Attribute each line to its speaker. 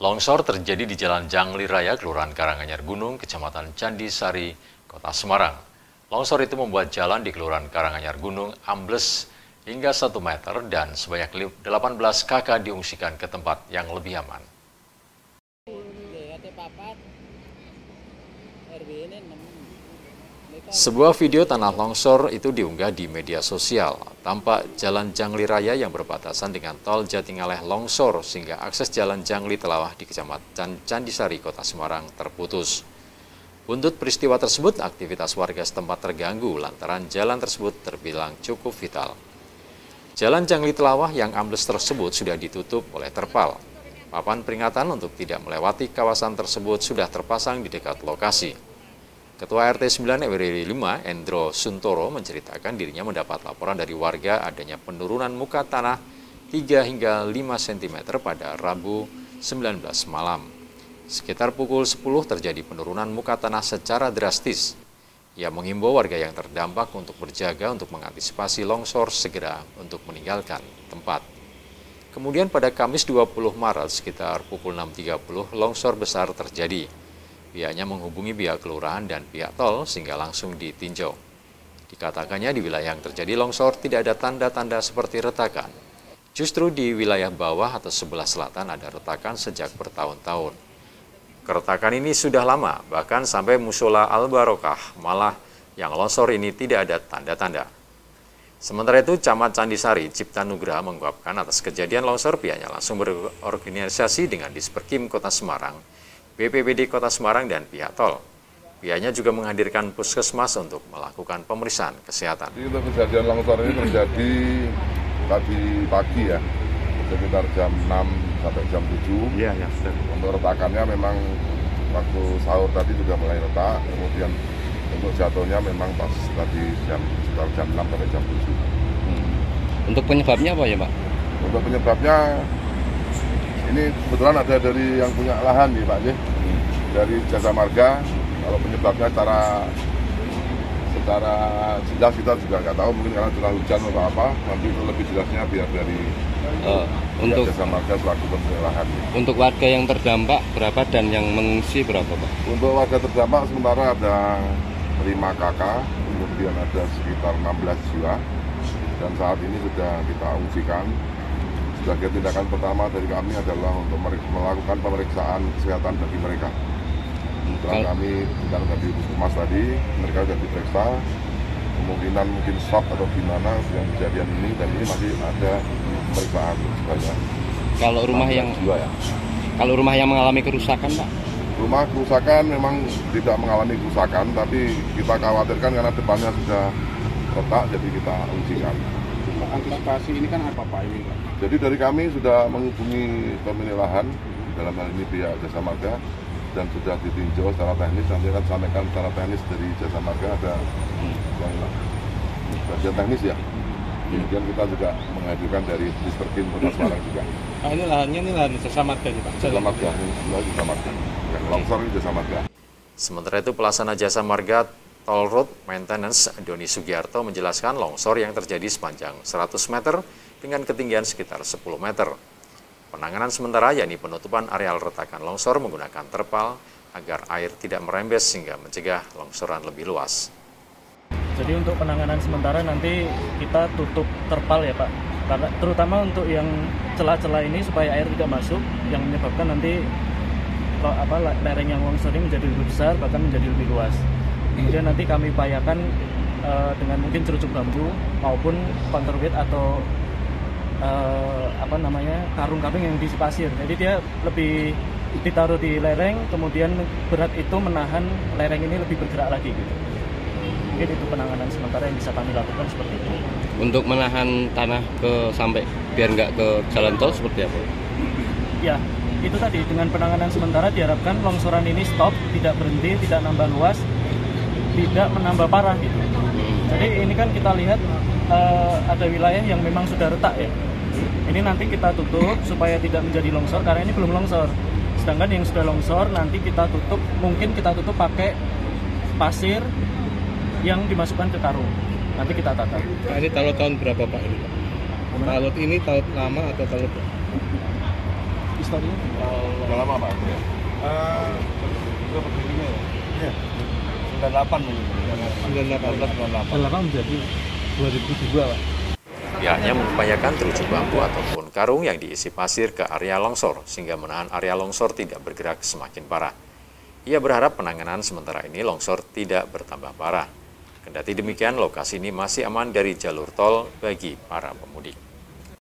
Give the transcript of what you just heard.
Speaker 1: Longsor terjadi di Jalan Jangli Raya, Kelurahan Karanganyar Gunung, Kecamatan Candi Sari, Kota Semarang. Longsor itu membuat jalan di Kelurahan Karanganyar Gunung ambles hingga 1 meter dan sebanyak 18 kakak diungsikan ke tempat yang lebih aman. Sebuah video tanah longsor itu diunggah di media sosial. Tampak jalan Jangli Raya yang berbatasan dengan tol Jatingaleh longsor sehingga akses jalan Jangli Telawah di Kecamatan Candisari, Kota Semarang terputus. Untuk peristiwa tersebut, aktivitas warga setempat terganggu lantaran jalan tersebut terbilang cukup vital. Jalan Jangli Telawah yang ambles tersebut sudah ditutup oleh terpal. Papan peringatan untuk tidak melewati kawasan tersebut sudah terpasang di dekat lokasi. Ketua RT 9 RW 5, Endro Suntoro, menceritakan dirinya mendapat laporan dari warga adanya penurunan muka tanah 3 hingga 5 cm pada Rabu 19 malam. Sekitar pukul 10 terjadi penurunan muka tanah secara drastis. Ia mengimbau warga yang terdampak untuk berjaga untuk mengantisipasi longsor segera untuk meninggalkan tempat. Kemudian pada Kamis 20 Maret sekitar pukul 6.30 longsor besar terjadi. Pihaknya menghubungi pihak kelurahan dan pihak tol sehingga langsung ditinjau. Dikatakannya di wilayah yang terjadi longsor tidak ada tanda-tanda seperti retakan. Justru di wilayah bawah atau sebelah selatan ada retakan sejak bertahun-tahun. Keretakan ini sudah lama, bahkan sampai Musola Al-Barokah, malah yang longsor ini tidak ada tanda-tanda. Sementara itu, Camat Candisari, Cipta Nugraha mengungkapkan atas kejadian longsor, pihaknya langsung berorganisasi dengan Disperkim Kota Semarang, BPBD Kota Semarang, dan pihak tol. Pihaknya juga menghadirkan puskesmas untuk melakukan pemeriksaan kesehatan.
Speaker 2: Jadi untuk kejadian longsor ini terjadi tadi pagi ya, sekitar jam 6 sampai jam 7.
Speaker 3: Iya, ya, sudah.
Speaker 2: Untuk retakannya memang waktu sahur tadi sudah mulai retak, kemudian untuk jatuhnya memang pas tadi sekitar jam 6 sampai jam 7.
Speaker 3: Untuk penyebabnya apa ya, Pak?
Speaker 2: Untuk penyebabnya ini kebetulan ada dari yang punya lahan nih Pak, dari Jasa Marga. Kalau penyebabnya secara jelas kita juga nggak tahu, mungkin karena curah hujan atau apa. Nanti itu lebih jelasnya biar dari
Speaker 3: untuk
Speaker 2: Jasa Marga selaku pemilik lahan.
Speaker 3: Untuk warga yang terdampak berapa dan yang mengungsi berapa, Pak?
Speaker 2: Untuk warga terdampak sementara ada 5 kakak, kemudian ada sekitar 16 jiwa, dan saat ini sudah kita ungsikan. Sebagai tindakan pertama dari kami adalah untuk melakukan pemeriksaan kesehatan bagi mereka. Setelah kami tindakan dari puskesmas tadi, mereka sudah diperiksa. Kemungkinan mungkin shock atau gimana dengan kejadian ini, dan ini masih ada pemeriksaan sebanyak.
Speaker 3: Kalau rumah yang mengalami kerusakan, Pak?
Speaker 2: Rumah kerusakan memang tidak mengalami kerusakan, tapi kita khawatirkan karena depannya sudah retak, jadi kita ungsikan.
Speaker 4: Antisipasi ini kan apa Pak ini Pak?
Speaker 2: Jadi dari kami sudah menghubungi pemilik lahan, dalam hal ini pihak Jasa Marga, dan sudah ditinjau secara teknis. Nanti akan sampaikan secara teknis dari Jasa Marga, ada yang bagian teknis ya. Kemudian kita juga menghadirkan dari Disperkim Kota Semarang juga.
Speaker 4: Ini lahannya ini lahan Jasa Marga nih Pak?
Speaker 2: Jasa Marga, ini Jasa Marga. Yang longsor ini Jasa Marga.
Speaker 1: Sementara itu, pelaksana Jasa Marga Toll Road Maintenance Doni Sugiarto menjelaskan longsor yang terjadi sepanjang 100 meter dengan ketinggian sekitar 10 meter. Penanganan sementara yakni penutupan areal retakan longsor menggunakan terpal agar air tidak merembes sehingga mencegah longsoran lebih luas.
Speaker 5: Jadi untuk penanganan sementara nanti kita tutup terpal ya Pak, karena terutama untuk yang celah-celah ini supaya air tidak masuk, yang menyebabkan nanti lereng yang longsor ini menjadi lebih besar, bahkan menjadi lebih luas. Kemudian nanti kami upayakan dengan mungkin cerucuk bambu maupun counterweight atau karung-karung yang diisi pasir. Jadi dia lebih ditaruh di lereng, kemudian berat itu menahan lereng ini lebih bergerak lagi gitu. Mungkin itu penanganan sementara yang bisa kami lakukan seperti itu.
Speaker 3: Untuk menahan tanah sampai biar nggak ke jalan tol seperti apa?
Speaker 5: Ya, itu tadi dengan penanganan sementara diharapkan longsoran ini stop, tidak berhenti, tidak nambah luas, tidak menambah parah gitu. Jadi ini kan kita lihat ada wilayah yang memang sudah retak ya. Ini nanti kita tutup supaya tidak menjadi longsor, karena ini belum longsor. Sedangkan yang sudah longsor nanti kita tutup, mungkin kita tutup pakai pasir yang dimasukkan ke karung. Nanti kita tata.
Speaker 4: Nah, ini tahun berapa Pak ini Pak? Talut ini tahun lama atau talut
Speaker 5: historinya?
Speaker 2: Udah lama Pak?
Speaker 4: Berapa berdirinya ya? Iya. 98 mungkin. 98 menjadi 2002 Pak.
Speaker 1: Pihaknya mengupayakan teruji bambu ataupun karung yang diisi pasir ke area longsor sehingga menahan area longsor tidak bergerak semakin parah. Ia berharap penanganan sementara ini longsor tidak bertambah parah. Kendati demikian, lokasi ini masih aman dari jalur tol bagi para pemudik.